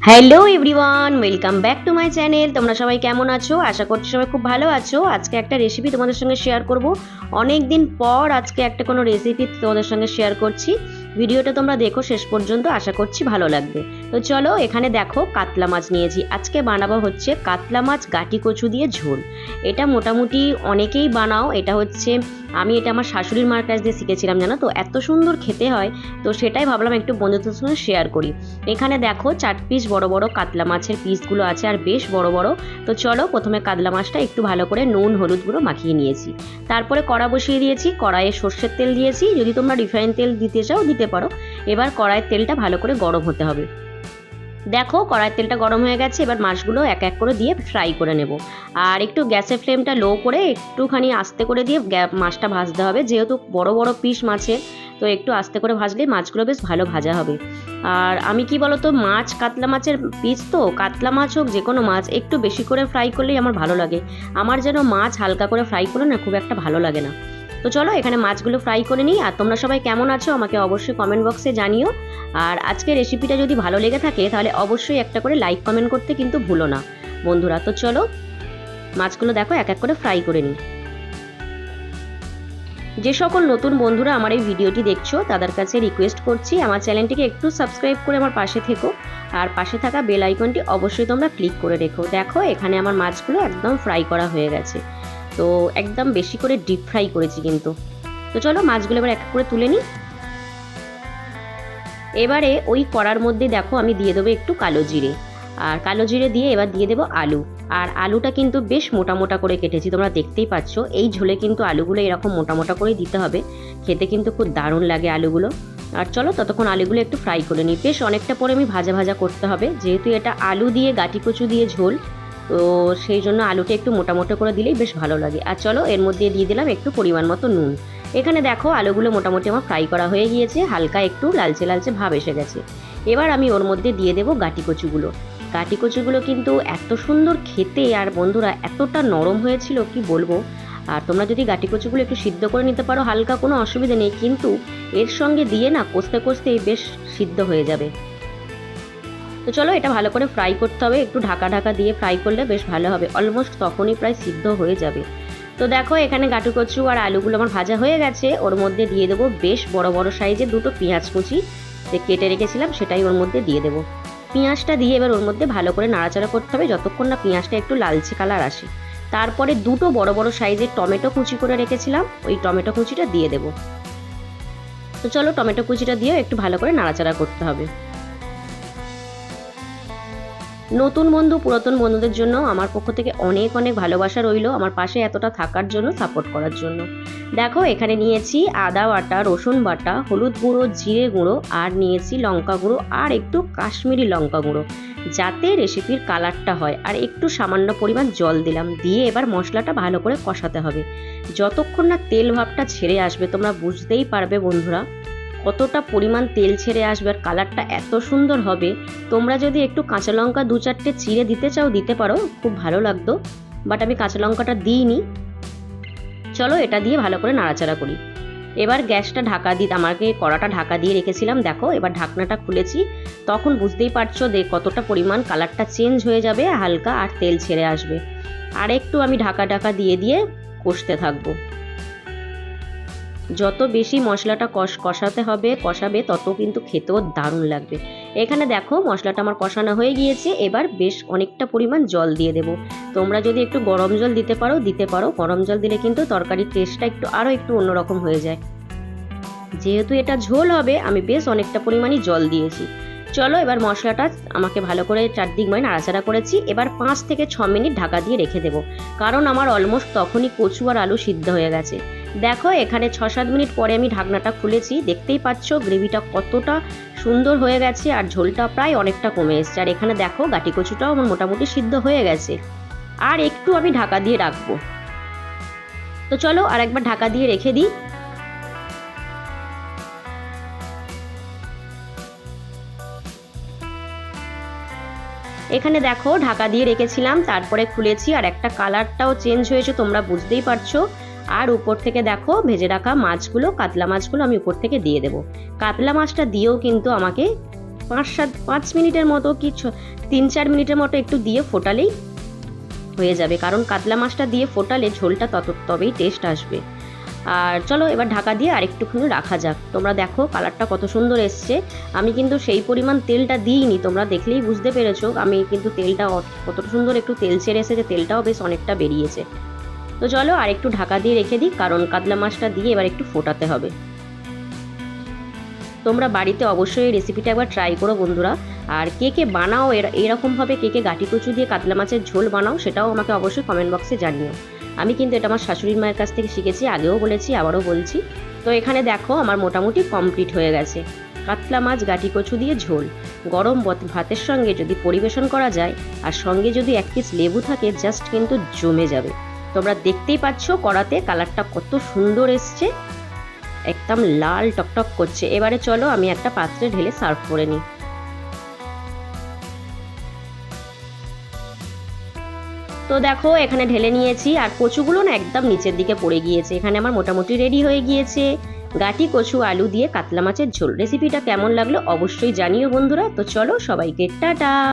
Hello everyone, welcome back to my channel. তোমরা সবাই কেমন আছো? আশা করছি সবাই খুব ভালো আছো। আজকে একটা রেসিপি তোমাদের সঙ্গে শেয়ার করব। অনেক দিন পর আজকে একটা কোনো রেসিপি তোমাদের সঙ্গে শেয়ার করছি। ভিডিওটা তোমরা দেখো শেষ পর্যন্ত, আশা করছি ভালো লাগবে। তো চলো, এখানে দেখো কাতলা মাছ নিয়েছি। আজকে বানাবো হচ্ছে কাতলা মাছ গাটি কচু দিয়ে ঝোল। এটা মোটামুটি অনেকেই বানাও। এটা হচ্ছে আমি এটা আমার শাশুড়ির মার কাছ দিয়ে শিখেছিলাম, জানো তো, এত সুন্দর খেতে হয়। তো সেটাই ভাবলাম একটু বন্ধুদের সঙ্গে শেয়ার করি। এখানে দেখো 4 পিস বড় বড় কাতলা মাছের পিসগুলো আছে, আর বেশ বড় বড়। তো চলো, প্রথমে কাতলা মাছটা একটু ভালো করে নুন হলুদ গুঁড়ো মাখিয়ে নিয়েছি। তারপরে কড়া বসিয়ে দিয়েছি, কড়াইয়ে সর্ষের তেল দিয়েছি। যদি তোমরা রিফাইন তেল দিতে চাও দিতে পারো। এবার কড়াইয়ের তেলটা ভালো করে গরম হতে হবে। দেখো কড়াইয়ের তেলটা গরম হয়ে গেছে। এবার মাছগুলো এক এক করে দিয়ে ফ্রাই করে নেব। আর একটু গ্যাসের ফ্লেমটা লো করে একটুখানি আস্তে করে দিয়ে মাছটা ভাজতে হবে। যেহেতু বড় বড় পিস মাছের, তো একটু আস্তে করে ভাজলে মাছগুলো বেশ ভালো ভাজা হবে। আর আমি কি বলতো, মাছ কাতলা মাছের পিস তো, কাতলা মাছ হোক যে কোনো মাছ একটু বেশি করে ফ্রাই করলেই আমার ভালো লাগে। আমার যেন মাছ হালকা করে ফ্রাই করলে না খুব একটা ভালো লাগে না। তো চলো এখানে মাছগুলো ফ্রাই করে নিই। আর তোমরা সবাই কেমন আছো আমাকে অবশ্যই কমেন্ট বক্সে জানিও। আর আজকের রেসিপিটা যদি ভালো লেগে থাকে তাহলে অবশ্যই একটা করে লাইক কমেন্ট করতে কিন্তু ভুলো না বন্ধুরা। তো চলো মাছগুলো দেখো এক এক করে ফ্রাই করে নিই। যে সকল নতুন বন্ধুরা আমার এই ভিডিওটি দেখছো তাদের কাছে রিকোয়েস্ট করছি আমার চ্যানেলটিকে একটু সাবস্ক্রাইব করে আমার পাশে থেকো। আর পাশে থাকা বেল আইকনটি অবশ্যই তোমরা ক্লিক করে রেখো। দেখো এখানে আমার মাছগুলো একদম ফ্রাই করা হয়ে গেছে। তো একদম বেশি করে ডিপ ফ্রাই করেছি কিন্তু। তো চলো মাছগুলো এবার এক এক করে তুলে নিই। এবারে ওই কড়ার মধ্যে দেখো আমি দিয়ে দেবো একটু কালো জিরে। আর কালো জিরে দিয়ে এবার দিয়ে দেবো আলু। আর আলুটা কিন্তু বেশ মোটা মোটা করে কেটেছি, তোমরা দেখতেই পাচ্ছ। এই ঝোলে কিন্তু আলুগুলো এরকম মোটা মোটা করেই দিতে হবে, খেতে কিন্তু খুব দারুণ লাগে আলুগুলো। আর চলো ততক্ষণ আলুগুলো একটু ফ্রাই করে নিই। বেশ অনেকটা পরে আমি ভাজা ভাজা করতে হবে, যেহেতু এটা আলু দিয়ে গাটি কচু দিয়ে ঝোল। তো সেই জন্য আলুটা একটু মোটা মোটা করে দিলেই বেশ ভালো লাগে। আর চলো এর মধ্যে দিয়ে দিলাম একটু পরিমাণ মতো নুন। এখানে দেখো আলুগুলো মোটামুটি আমার ফ্রাই করা হয়ে গিয়েছে, হালকা একটু লালচে লালচে ভাব এসে গেছে। এবার আমি ওর মধ্যে দিয়ে দেবো গাটি কচুগুলো। গাটি কচুগুলো কিন্তু এত সুন্দর খেতে, আর বন্ধুরা এতটা নরম হয়েছিল কি বলবো। আর তোমরা যদি গাটি কচুগুলো একটু সিদ্ধ করে নিতে পারো হালকা, কোনো অসুবিধা নেই, কিন্তু এর সঙ্গে দিয়ে না কষতে কষতেই বেশ সিদ্ধ হয়ে যাবে। তো চলো এটা ভালো করে ফ্রাই করতে হবে, একটু ঢাকা ঢাকা দিয়ে ফ্রাই করলে বেশ ভালো হবে। অলমোস্ট তখনই প্রায় সিদ্ধ হয়ে যাবে। তো দেখো এখানে গাটু কচু আর আলুগুলো আমার ভাজা হয়ে গেছে। ওর মধ্যে দিয়ে দেবো বেশ বড় বড় সাইজের দুটো পেঁয়াজ কুচি যে কেটে রেখেছিলাম, সেটাই ওর মধ্যে দিয়ে দেবো। পেঁয়াজটা দিয়ে এবার ওর মধ্যে ভালো করে নাড়াচাড়া করতে হবে যতক্ষণ না পেঁয়াজটা একটু লালচে কালার আসে। তারপরে দুটো বড় বড় সাইজের টমেটো কুচি করে রেখেছিলাম, ওই টমেটো কুচিটা দিয়ে দেবো। তো চলো টমেটো কুচিটা দিয়েও একটু ভালো করে নাড়াচাড়া করতে হবে। নতুন বন্ধু পুরাতন বন্ধুদের জন্য আমার পক্ষ থেকে অনেক অনেক ভালোবাসা রইল, আমার পাশে এতটা থাকার জন্য, সাপোর্ট করার জন্য। দেখো এখানে নিয়েছি আদা বাটা, রসুন বাটা, হলুদ গুঁড়ো, জিরে গুঁড়ো, আর নিয়েছি লঙ্কা গুঁড়ো আর একটু কাশ্মীরি লঙ্কা গুঁড়ো, যাতে রেসিপির কালারটা হয়। আর একটু সামান্য পরিমাণ জল দিলাম, দিয়ে এবার মশলাটা ভালো করে কষাতে হবে যতক্ষণ না তেল ভাবটা ছেড়ে আসবে। তোমরা বুঝতেই পারবে বন্ধুরা কতটা পরিমাণ তেল ছেড়ে আসবে, আর কালারটা এত সুন্দর হবে। তোমরা যদি একটু কাঁচা লঙ্কা 2-4টে চিড়ে দিতে চাও দিতে পারো, খুব ভালো লাগতো, বাট আমি কাঁচা লঙ্কাটা দিইনি। চলো এটা দিয়ে ভালো করে নাড়াচাড়া করি। এবার গ্যাসটা ঢাকা দিয়ে, আমাকে কড়াটা ঢাকা দিয়ে রেখেছিলাম, দেখো এবার ঢাকনাটা খুলেছি। তখন বুঝতেই পারছো কতটা পরিমাণ কালারটা চেঞ্জ হয়ে যাবে হালকা, আর তেল ছেড়ে আসবে। আর একটু আমি ঢাকা ঢাকা দিয়ে দিয়ে কষতে থাকবো। যত বেশি মশলাটা কষাবে তত কিন্তু খেতেও দারুণ লাগবে। এখানে দেখো মশলাটা আমার কষানো হয়ে গিয়েছে। এবার বেশ অনেকটা পরিমাণ জল দিয়ে দেবো। তোমরা যদি একটু গরম জল দিতে পারো দিতে পারো, গরম জল দিলে কিন্তু তরকারির টেস্টটা আরও একটু অন্যরকম হয়ে যায়। যেহেতু এটা ঝোল হবে আমি বেশ অনেকটা পরিমাণই জল দিয়েছি। চলো এবার মশলাটা আমাকে ভালো করে চারদিক মানে নাড়াচাড়া করেছি। এবার 5 থেকে 6 মিনিট ঢাকা দিয়ে রেখে দেবো, কারণ আমার অলমোস্ট তখনই কচু আর আলু সিদ্ধ হয়ে গেছে। দেখো এখানে 6-7 মিনিট পরে আমি ঢাকনাটা খুলেছি, দেখতেই পাচ্ছ গ্রেভিটা কতটা সুন্দর হয়ে গেছে, আর ঝোলটা প্রায় অনেকটা কমে এসছে। আর এখানে দেখো গাটি কচুটাও আমার মোটামুটি সিদ্ধ হয়ে গেছে, আর একটু আমি ঢাকা দিয়ে রাখবো। তো চলো আর একবার ঢাকা দিয়ে রেখে দিই। এখানে দেখো ঢাকা দিয়ে রেখেছিলাম, তারপরে খুলেছি, আর একটা কালারটাও চেঞ্জ হয়েছে তোমরা বুঝতেই পারছো। আর উপর থেকে দেখো ভেজে রাখা মাছগুলো, কাতলা মাছগুলো আমি উপর থেকে দিয়ে দেবো। কাতলা মাছটা দিয়েও কিন্তু আমাকে পাঁচ মিনিটের মতো কি 3-4 মিনিটের মতো একটু দিয়ে ফোটালেই হয়ে যাবে, কারণ কাতলা মাছটা দিয়ে ফোটালে ঝোলটা তবেই টেস্ট আসবে। আর চলো এবার ঢাকা দিয়ে আরেকটুখানি রাখা যাক। তোমরা দেখো কালারটা কত সুন্দর এসছে। আমি কিন্তু সেই পরিমাণ তেলটা দিইনি, তোমরা দেখলেই বুঝতে পেরেছো। আমি কিন্তু তেলটা কত সুন্দর একটু তেল ছেড়ে এসেছে, তেলটাও বেশ অনেকটা বেরিয়েছে। তো চলো আর একটু ঢাকা দিয়ে রেখে দিই, কারণ কাতলা মাছটা দিয়ে এবার একটু ফোটাতে হবে। তোমরা বাড়িতে অবশ্যই এই রেসিপিটা একবার ট্রাই করো বন্ধুরা। আর কে কে বানাও এরকমভাবে, কে কে গাঁটি কচু দিয়ে কাতলা মাছের ঝোল বানাও, সেটাও আমাকে অবশ্যই কমেন্ট বক্সে জানিও। আমি কিন্তু এটা আমার শাশুড়ির মায়ের কাছ থেকে শিখেছি, আগেও বলেছি আবারও বলছি। তো এখানে দেখো আমার মোটামুটি কমপ্লিট হয়ে গেছে কাতলা মাছ গাঁটি কচু দিয়ে ঝোল। গরম ভাতের সঙ্গে যদি পরিবেশন করা যায় আর সঙ্গে যদি এক পিস লেবু থাকে, জাস্ট কিন্তু জমে যাবে। তোমরা দেখতেই পাচ্ছ কড়াতে কালারটা কত সুন্দর এসছে, একদম লাল টকটক করছে। এবারে চলো আমি একটা পাত্রে ঢেলে সার্ভ করে নিই। তো দেখো এখানে ঢেলে নিয়েছি, আর কচুগুলো না একদম নিচের দিকে পড়ে গিয়েছে। এখানে আমার মোটামুটি রেডি হয়ে গিয়েছে গাঁটি কচু আলু দিয়ে কাতলা মাছের ঝোল। রেসিপিটা কেমন লাগলো অবশ্যই জানিও বন্ধুরা। তো চলো সবাইকে টাটা।